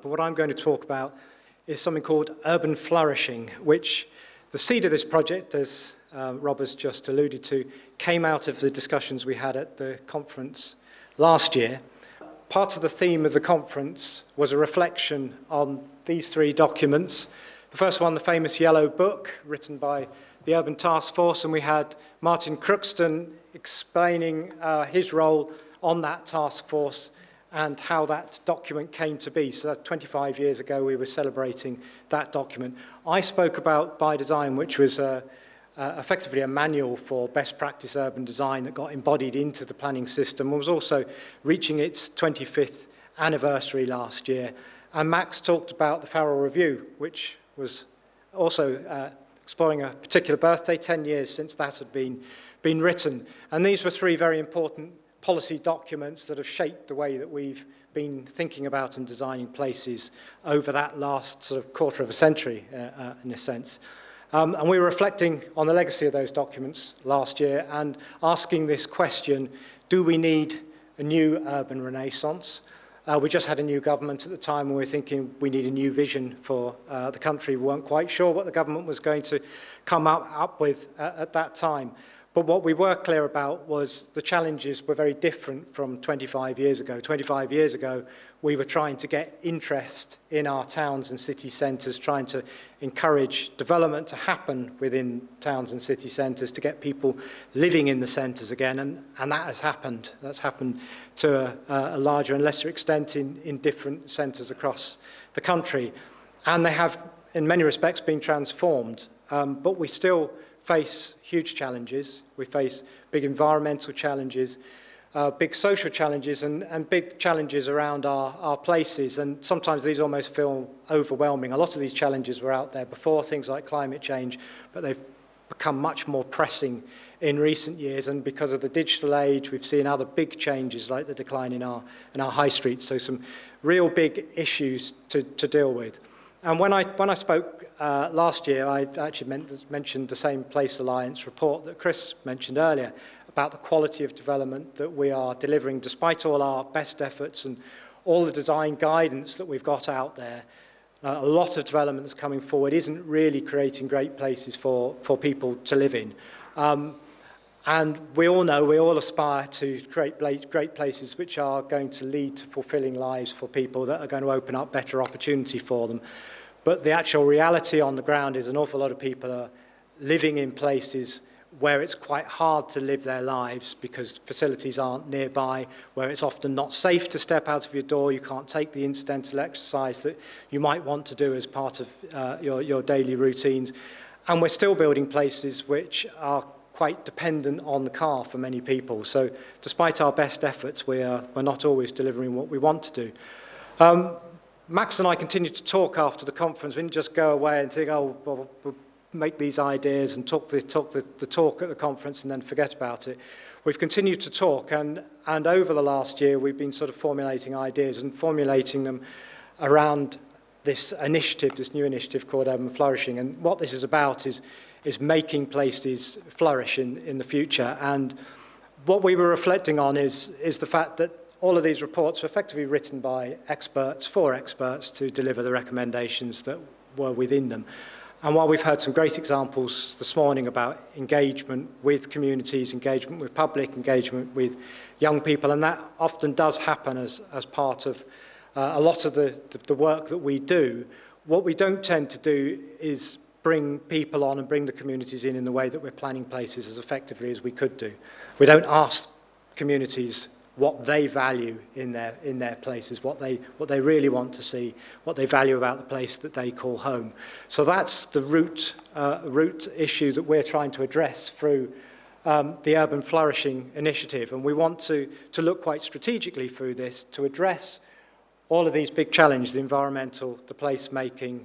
but what I'm going to talk about is something called Urban Flourishing, which the seed of this project, as Rob has just alluded to, came out of the discussions we had at the conference last year. Part of the theme of the conference was a reflection on these three documents. The first one, the famous Yellow Book, written by the Urban Task Force, and we had Martin Crookston explaining his role on that task force and how that document came to be. So 25 years ago, we were celebrating that document. I spoke about By Design, which was effectively a manual for best practice urban design that got embodied into the planning system and was also reaching its 25th anniversary last year. And Max talked about the Farrell Review, which was also exploring a particular birthday, 10 years since that had been written. And these were three very important policy documents that have shaped the way that we've been thinking about and designing places over that last sort of quarter of a century, in a sense. And we were reflecting on the legacy of those documents last year and asking this question, do we need a new urban renaissance? We just had a new government at the time, and we were thinking we need a new vision for the country. We weren't quite sure what the government was going to come up with at that time. But what we were clear about was the challenges were very different from 25 years ago. 25 years ago, we were trying to get interest in our towns and city centres, trying to encourage development to happen within towns and city centres, to get people living in the centres again, and that has happened. That's happened to a larger and lesser extent in different centres across the country. And they have, in many respects, been transformed, but we still face huge challenges. We face big environmental challenges, big social challenges, and big challenges around our places. And sometimes these almost feel overwhelming. A lot of these challenges were out there before, things like climate change, but they've become much more pressing in recent years. And because of the digital age, we've seen other big changes like the decline in our high streets. So some real big issues to deal with. And when I spoke last year, I actually mentioned the Same Place Alliance report that Chris mentioned earlier about the quality of development that we are delivering despite all our best efforts and all the design guidance that we've got out there. A lot of development that's coming forward isn't really creating great places for people to live in. And we all know, we all aspire to create great places which are going to lead to fulfilling lives for people, that are going to open up better opportunity for them. But the actual reality on the ground is an awful lot of people are living in places where it's quite hard to live their lives because facilities aren't nearby, where it's often not safe to step out of your door, you can't take the incidental exercise that you might want to do as part of your daily routines. And we're still building places which are quite dependent on the car for many people. So despite our best efforts, we're not always delivering what we want to do. Max and I continued to talk after the conference. We didn't just go away and think, oh, well, we'll make these ideas and talk the talk at the conference and then forget about it. We've continued to talk, and over the last year, we've been sort of formulating ideas and formulating them around this initiative, this new initiative called Urban Flourishing. And what this is about is making places flourish in the future. And what we were reflecting on is the fact that all of these reports were effectively written by experts, for experts, to deliver the recommendations that were within them. And while we've heard some great examples this morning about engagement with communities, engagement with public, engagement with young people, and that often does happen as part of a lot of the work that we do, what we don't tend to do is bring people on and bring the communities in the way that we're planning places as effectively as we could do. We don't ask communities what they value in their places, what they really want to see, what they value about the place that they call home. So that's the root issue that we're trying to address through the Urban Flourishing initiative. And we want to look quite strategically through this to address all of these big challenges, the environmental, the placemaking,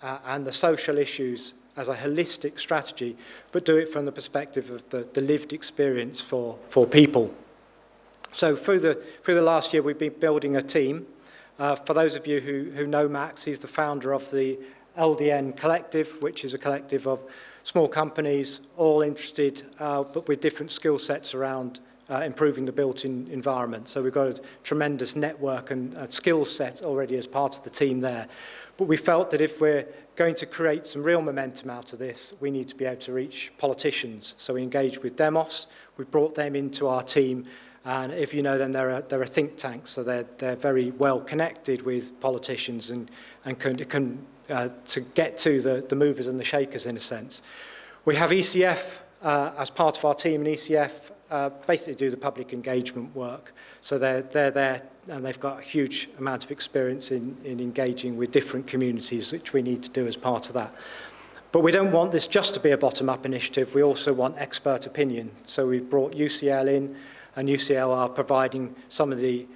and the social issues as a holistic strategy, but do it from the perspective of the lived experience for people. So through the last year, we've been building a team. For those of you who know Max, he's the founder of the LDN Collective, which is a collective of small companies, all interested, but with different skill sets around improving the built environment. So we've got a tremendous network and a skill set already as part of the team there. But we felt that if we're going to create some real momentum out of this, we need to be able to reach politicians. So we engaged with Demos, we brought them into our team, and if you know them, they're a think tank, so they're very well connected with politicians and can to get to the movers and the shakers in a sense. We have ECF as part of our team, and ECF basically do the public engagement work. So they're there, and they've got a huge amount of experience in engaging with different communities, which we need to do as part of that. But we don't want this just to be a bottom-up initiative. We also want expert opinion. So we've brought UCL in, and UCL are providing some of the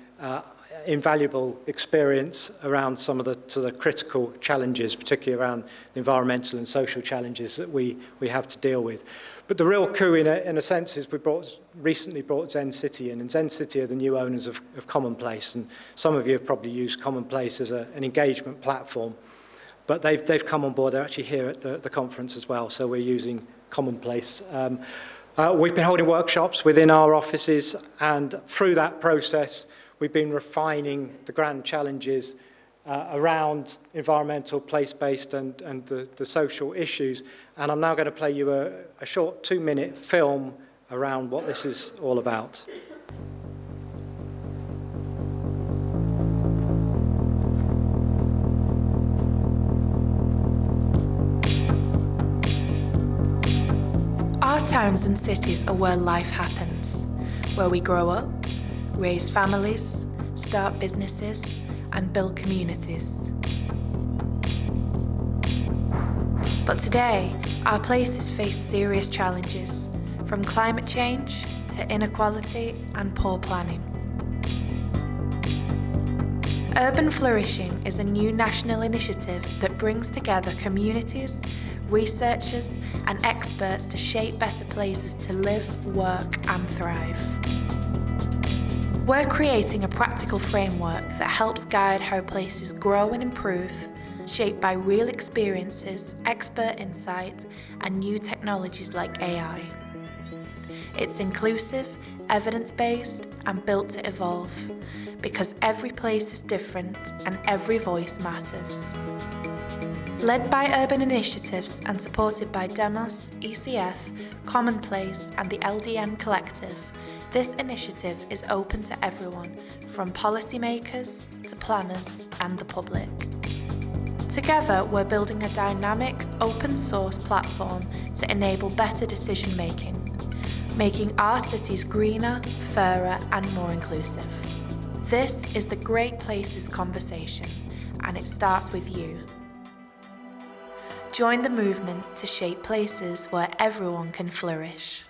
invaluable experience around some of the critical challenges, particularly around the environmental and social challenges that we have to deal with. But the real coup, in a sense, is we recently brought Zen City in, and Zen City are the new owners of Commonplace, and some of you have probably used Commonplace as an engagement platform, but they've come on board. They're actually here at the conference as well, so we're using Commonplace. We've been holding workshops within our offices, and through that process, we've been refining the grand challenges around environmental, place-based and the social issues. And I'm now going to play you a short 2-minute film around what this is all about. Our towns and cities are where life happens, where we grow up, raise families, start businesses, and build communities. But today, our places face serious challenges, from climate change to inequality and poor planning. Urban Flourishing is a new national initiative that brings together communities, researchers, and experts to shape better places to live, work, and thrive. We're creating a practical framework that helps guide how places grow and improve, shaped by real experiences, expert insight, and new technologies like AI. It's inclusive, evidence-based, and built to evolve, because every place is different and every voice matters. Led by Urban Initiatives and supported by Demos, ECF, Commonplace, and the LDN Collective, this initiative is open to everyone, from policymakers to planners and the public. Together, we're building a dynamic, open-source platform to enable better decision-making, making our cities greener, fairer, and more inclusive. This is the Great Places conversation, and it starts with you. Join the movement to shape places where everyone can flourish.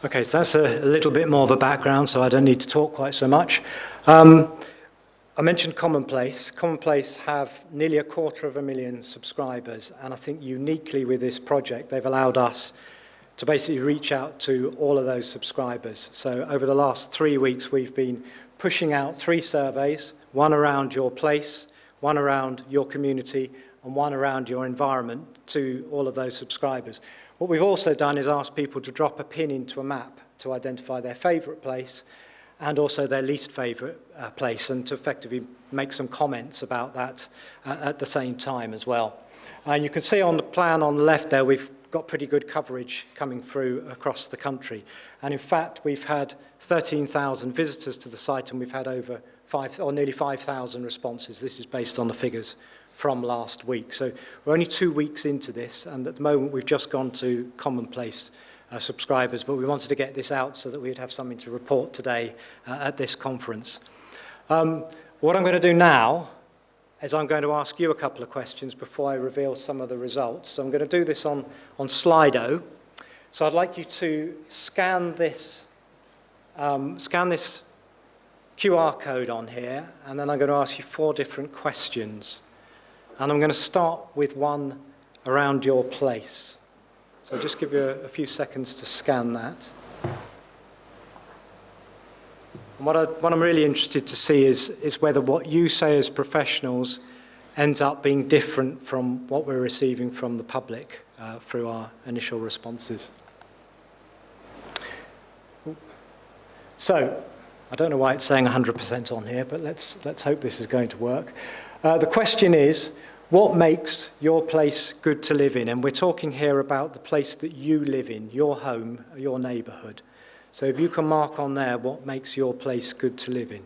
Okay, so that's a little bit more of a background, so I don't need to talk quite so much. I mentioned Commonplace. Commonplace have nearly 250,000 subscribers, and I think uniquely with this project, they've allowed us to basically reach out to all of those subscribers. So over the last 3 weeks, we've been pushing out 3 surveys, one around your place, one around your community, and one around your environment to all of those subscribers. What we've also done is ask people to drop a pin into a map to identify their favourite place and also their least favourite place, and to effectively make some comments about that at the same time as well. And you can see on the plan on the left there, we've got pretty good coverage coming through across the country. And in fact, we've had 13,000 visitors to the site, and we've had over nearly 5,000 responses. This is based on the figures from last week. So we're only 2 weeks into this, and at the moment we've just gone to Commonplace subscribers, but we wanted to get this out so that we'd have something to report today at this conference. What I'm going to do now is I'm going to ask you a couple of questions before I reveal some of the results. So I'm going to do this on Slido. So I'd like you to scan this QR code on here, and then I'm going to ask you 4 different questions. And I'm going to start with one around your place. So I'll just give you a few seconds to scan that. And what I'm really interested to see is whether what you say as professionals ends up being different from what we're receiving from the public through our initial responses. So, I don't know why it's saying 100% on here, but let's hope this is going to work. The question is, what makes your place good to live in? And we're talking here about the place that you live in, your home, your neighbourhood. So if you can mark on there what makes your place good to live in.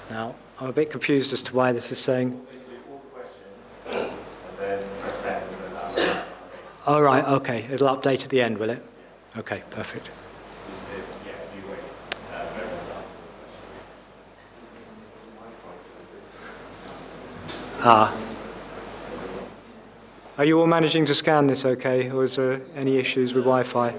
Now, I'm a bit confused as to why this is saying... Oh, right, okay. It'll update at the end, will it? Okay, perfect. Are you all managing to scan this okay, or is there any issues with Wi-Fi?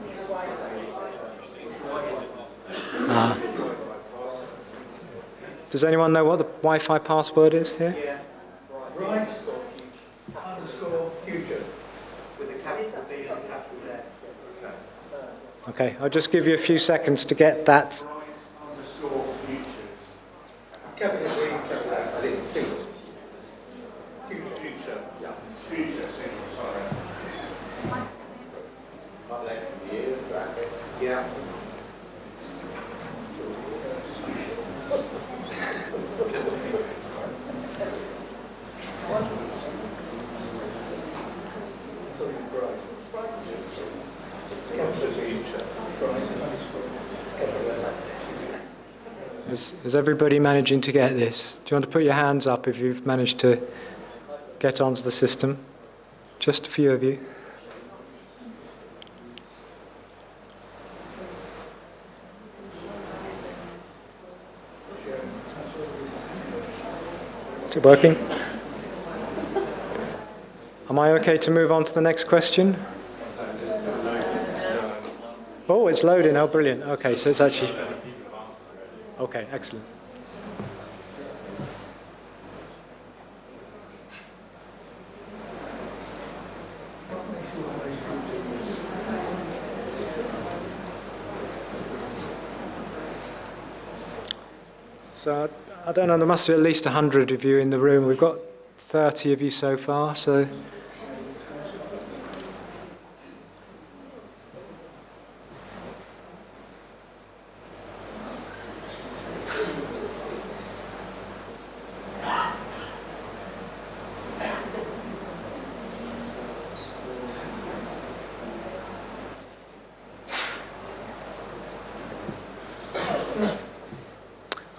Does anyone know what the Wi-Fi password is here? Yeah. Right. _future with a capital V and a capital F. Okay, I'll just give you a few seconds to get that. _futures. Capital V, capital F. I didn't see it. Future. Yeah. Future, sorry. Yeah. Is everybody managing to get this? Do you want to put your hands up if you've managed to get onto the system? Just a few of you. Is it working? Am I okay to move on to the next question? Oh, it's loading. Oh, brilliant. Okay, so it's actually... Okay, excellent. So, I don't know, there must be at least 100 of you in the room. We've got 30 of you so far, so...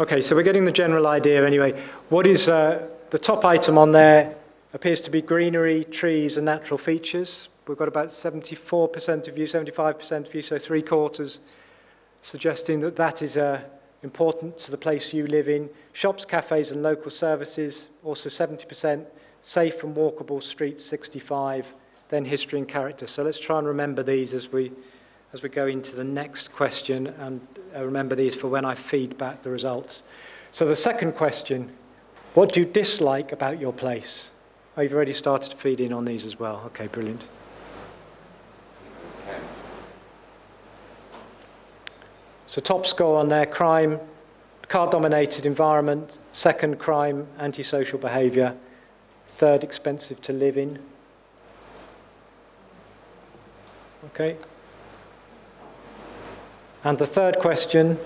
Okay, so we're getting the general idea anyway. What is the top item on there appears to be greenery, trees and natural features. We've got about 74% of you, 75% of you, so 3/4 suggesting that that is important to the place you live in. Shops, cafes and local services, also 70%. Safe and walkable streets, 65. Then history and character. So let's try and remember these as we go into the next question, and remember these for when I feed back the results. So the second question, what do you dislike about your place? Oh, you've already started to feed in on these as well. Okay, brilliant. Okay. So top score on there, crime, car-dominated environment. Second, crime, antisocial behaviour. Third, expensive to live in. Okay. And the third question,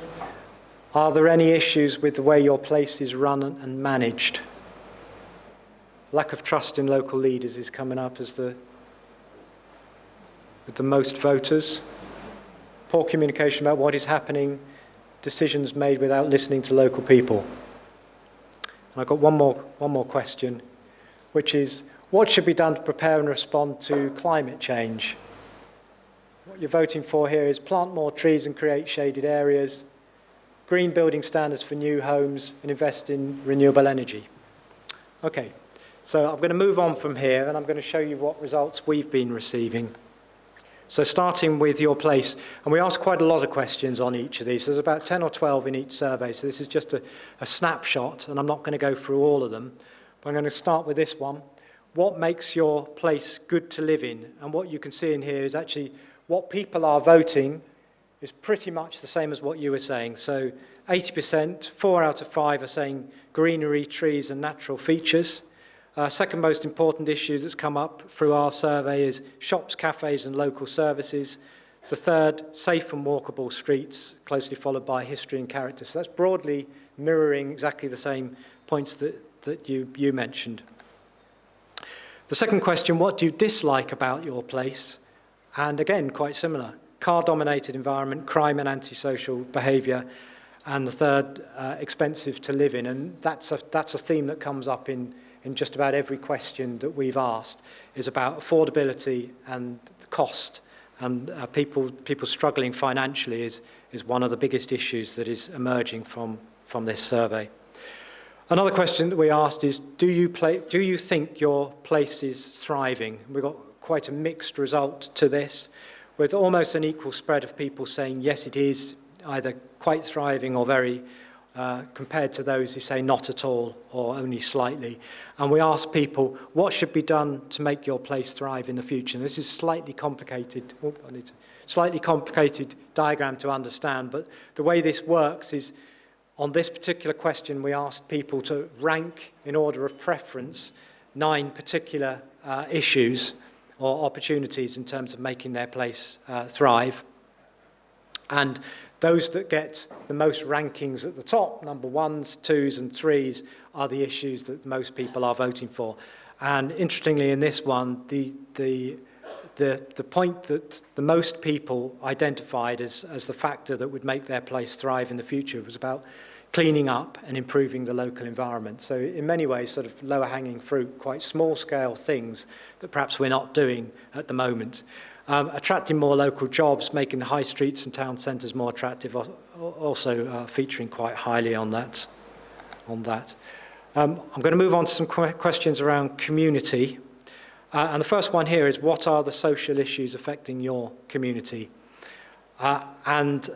are there any issues with the way your place is run and managed? Lack of trust in local leaders is coming up as with the most voters. Poor communication about what is happening, decisions made without listening to local people. And I've got one more question, which is, what should be done to prepare and respond to climate change? What you're voting for here is plant more trees and create shaded areas, green building standards for new homes, and invest in renewable energy. Okay, so I'm going to move on from here, and I'm going to show you what results we've been receiving. So starting with your place, and we asked quite a lot of questions on each of these. There's about 10 or 12 in each survey, so this is just a snapshot, and I'm not going to go through all of them. But I'm going to start with this one. What makes your place good to live in? And what you can see in here is actually what people are voting is pretty much the same as what you were saying. So 80%, 4 out of 5 are saying greenery, trees and natural features. Second most important issue that's come up through our survey is shops, cafes and local services. The third, safe and walkable streets, closely followed by history and character. So that's broadly mirroring exactly the same points that you mentioned. The second question, what do you dislike about your place? And again, quite similar. Car-dominated environment, crime and antisocial behaviour. And the third, expensive to live in. And that's a theme that comes up in just about every question that we've asked, is about affordability and cost. And people struggling financially is one of the biggest issues that is emerging from this survey. Another question that we asked is, do you think your place is thriving? We got quite a mixed result to this, with almost an equal spread of people saying yes, it is either quite thriving or very, compared to those who say not at all or only slightly. And we asked people, what should be done to make your place thrive in the future? And this is slightly complicated diagram to understand, but the way this works is, on this particular question, we asked people to rank in order of preference 9 particular issues or opportunities in terms of making their place thrive. And those that get the most rankings at the top, number 1s, 2s and 3s, are the issues that most people are voting for. And interestingly, in this one, the point that the most people identified as the factor that would make their place thrive in the future was about cleaning up and improving the local environment. So in many ways, sort of lower hanging fruit, quite small scale things that perhaps we're not doing at the moment. Attracting more local jobs, making the high streets and town centres more attractive, also featuring quite highly on that. I'm going to move on to some questions around community. And the first one here is, what are the social issues affecting your community? And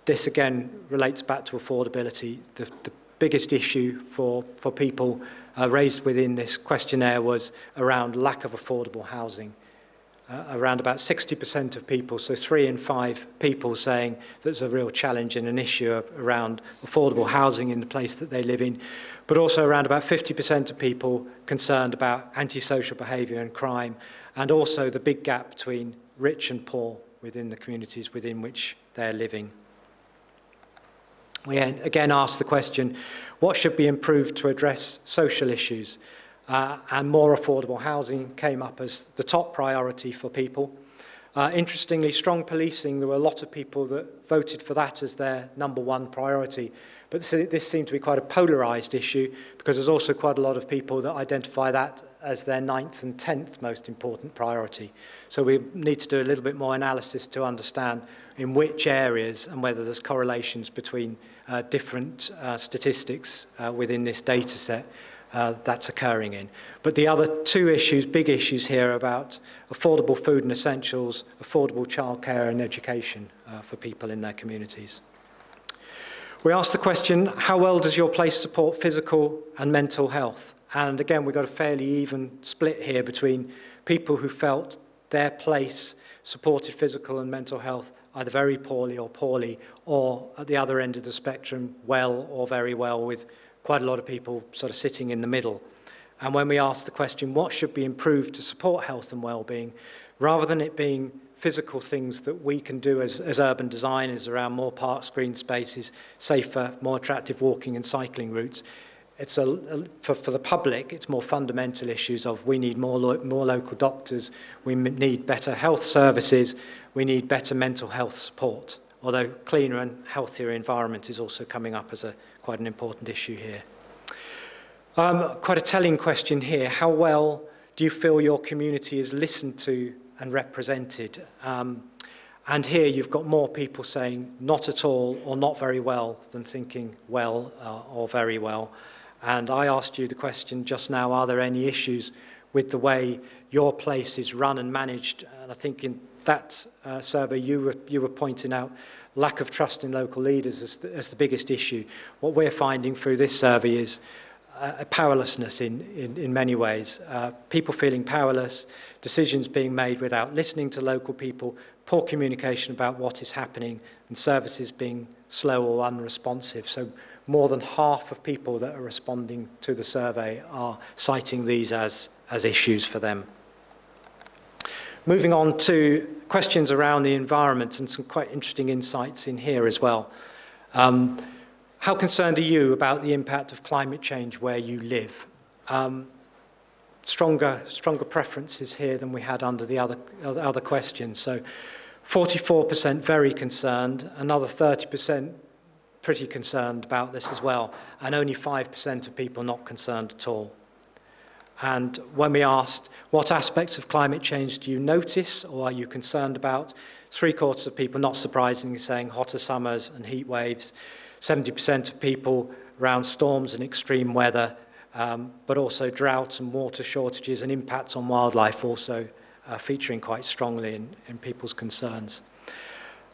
this again relates back to affordability. The biggest issue for people raised within this questionnaire was around lack of affordable housing. Around about 60% of people, so 3 in 5 people, saying there's a real challenge and an issue around affordable housing in the place that they live in, but also around about 50% of people concerned about antisocial behaviour and crime, and also the big gap between rich and poor within the communities within which they're living. We again asked the question, what should be improved to address social issues? And more affordable housing came up as the top priority for people. Interestingly, strong policing, there were a lot of people that voted for that as their number 1 priority. But this seemed to be quite a polarised issue, because there's also quite a lot of people that identify that as their 9th and 10th most important priority. So we need to do a little bit more analysis to understand in which areas and whether there's correlations between different statistics within this data set that's occurring in. But the other 2 issues, big issues here, are about affordable food and essentials, affordable childcare and education for people in their communities. We asked the question, how well does your place support physical and mental health? And again, we've got a fairly even split here between people who felt their place supported physical and mental health either very poorly, or at the other end of the spectrum, well or very well, with quite a lot of people sort of sitting in the middle. And when we asked the question, what should be improved to support health and well-being, rather than it being physical things that we can do as urban designers around more parks, green spaces, safer, more attractive walking and cycling routes, it's for the public, it's more fundamental issues of we need more local doctors, we need better health services, we need better mental health support. Although cleaner and healthier environment is also coming up as quite an important issue here. Quite a telling question here. How well do you feel your community is listened to and represented? And here you've got more people saying not at all or not very well than thinking well or very well. And I asked you the question just now, are there any issues with the way your place is run and managed? And I think in that survey you were pointing out lack of trust in local leaders as the biggest issue. What we're finding through this survey is a powerlessness in many ways. People feeling powerless, decisions being made without listening to local people, poor communication about what is happening, and services being slow or unresponsive. So more than half of people that are responding to the survey are citing these as issues for them. Moving on to questions around the environment, and some quite interesting insights in here as well. How concerned are you about the impact of climate change where you live? Stronger preferences here than we had under the other questions. So 44% very concerned, another 30% pretty concerned about this as well, and only 5% of people not concerned at all. And when we asked, what aspects of climate change do you notice or are you concerned about? 3/4 of people, not surprisingly, saying hotter summers and heat waves. 70% of people around storms and extreme weather, but also drought and water shortages and impacts on wildlife also featuring quite strongly in people's concerns.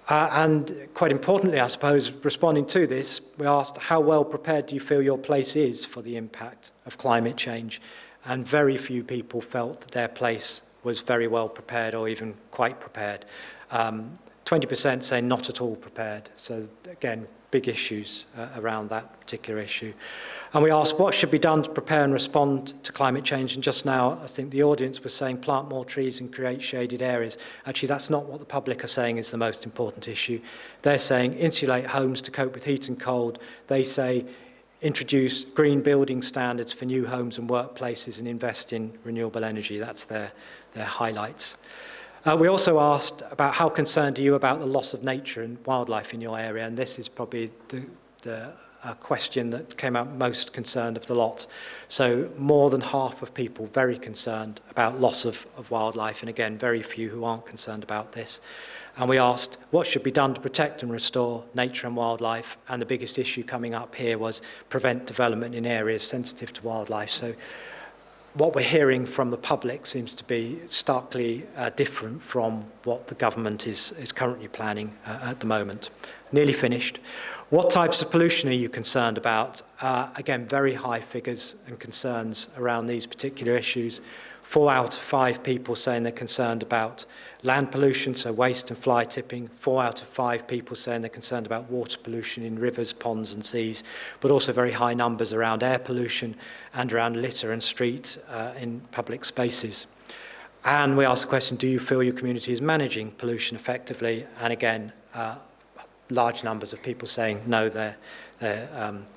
And quite importantly, I suppose, responding to this, we asked, how well prepared do you feel your place is for the impact of climate change? And very few people felt that their place was very well prepared or even quite prepared. 20% say not at all prepared. So again, big issues around that particular issue. And we asked what should be done to prepare and respond to climate change. And just now, I think the audience was saying plant more trees and create shaded areas. Actually, that's not what the public are saying is the most important issue. They're saying insulate homes to cope with heat and cold. They say introduce green building standards for new homes and workplaces and invest in renewable energy. That's their highlights. We also asked about how concerned are you about the loss of nature and wildlife in your area, and this is probably the question that came out most concerned of the lot. So more than half of people very concerned about loss of wildlife, and again, very few who aren't concerned about this. And we asked what should be done to protect and restore nature and wildlife, and the biggest issue coming up here was prevent development in areas sensitive to wildlife. So what we're hearing from the public seems to be starkly different from what the government is currently planning at the moment. Nearly finished. What types of pollution are you concerned about? Again, very high figures and concerns around these particular issues. 4 out of 5 people saying they're concerned about land pollution, so waste and fly tipping. 4 out of 5 people saying they're concerned about water pollution in rivers, ponds and seas, but also very high numbers around air pollution and around litter and street in public spaces. And we asked the question, do you feel your community is managing pollution effectively? And again, large numbers of people saying no, their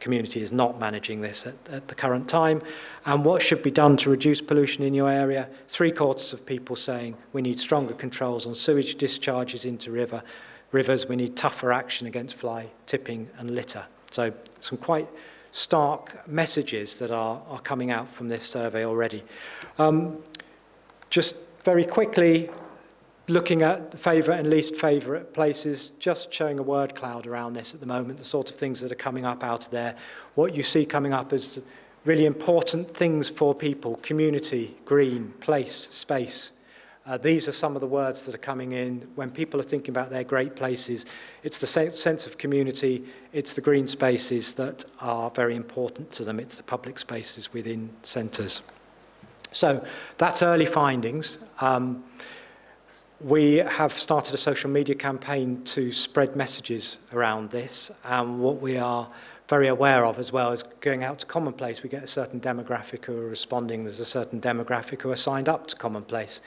community is not managing this at the current time. And what should be done to reduce pollution in your area? 3/4 of people saying we need stronger controls on sewage discharges into rivers. We need tougher action against fly tipping and litter. So some quite stark messages that are coming out from this survey already. Just very quickly, looking at favourite and least favourite places, just showing a word cloud around this at the moment, the sort of things that are coming up out of there. What you see coming up is really important things for people: community, green, place, space. These are some of the words that are coming in. When people are thinking about their great places, it's the sense of community, it's the green spaces that are very important to them, it's the public spaces within centres. So that's early findings. We have started a social media campaign to spread messages around this, and what we are very aware of as well is going out to Commonplace. We get a certain demographic who are responding, there's a certain demographic who are signed up to Commonplace.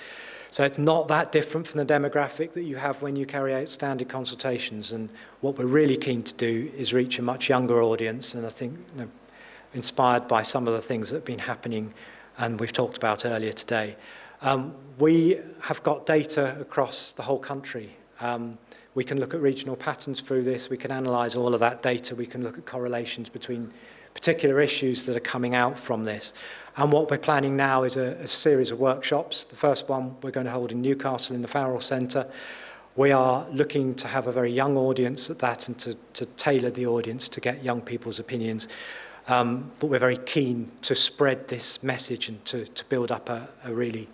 So it's not that different from the demographic that you have when you carry out standard consultations, and what we're really keen to do is reach a much younger audience, and I think inspired by some of the things that have been happening and we've talked about earlier today. We have got data across the whole country. We can look at regional patterns through this. We can analyse all of that data. We can look at correlations between particular issues that are coming out from this. And what we're planning now is a series of workshops. The first one we're going to hold in Newcastle in the Farrell Centre. We are looking to have a very young audience at that and to tailor the audience to get young people's opinions. But we're very keen to spread this message and to build up a really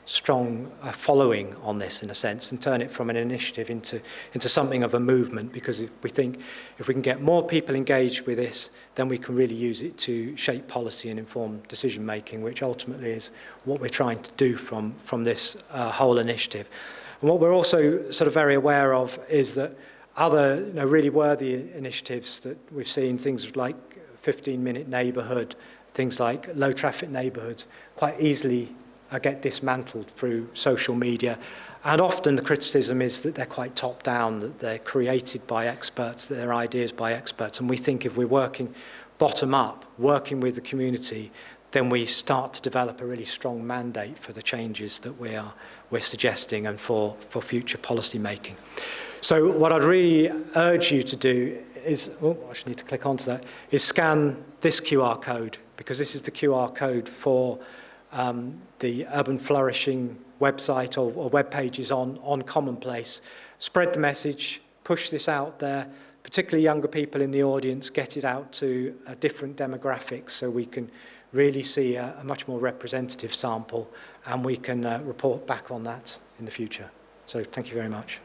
strong following on this, in a sense, and turn it from an initiative into something of a movement, because we think if we can get more people engaged with this, then we can really use it to shape policy and inform decision making, which ultimately is what we're trying to do from this whole initiative. And what we're also sort of very aware of is that other really worthy initiatives that we've seen, things like 15-minute neighbourhood, things like low traffic neighbourhoods, quite easily get dismantled through social media. And often the criticism is that they're quite top down, that they're created by experts, that they're ideas by experts. And we think if we're working bottom up, working with the community, then we start to develop a really strong mandate for the changes that we're suggesting and for future policy making. So what I'd really urge you to do is, I just need to click onto that, is scan this QR code, because this is the QR code for the Urban Flourishing website or web pages on Commonplace. Spread the message, push this out there, particularly younger people in the audience, get it out to different demographics so we can really see a much more representative sample, and we can report back on that in the future. So thank you very much.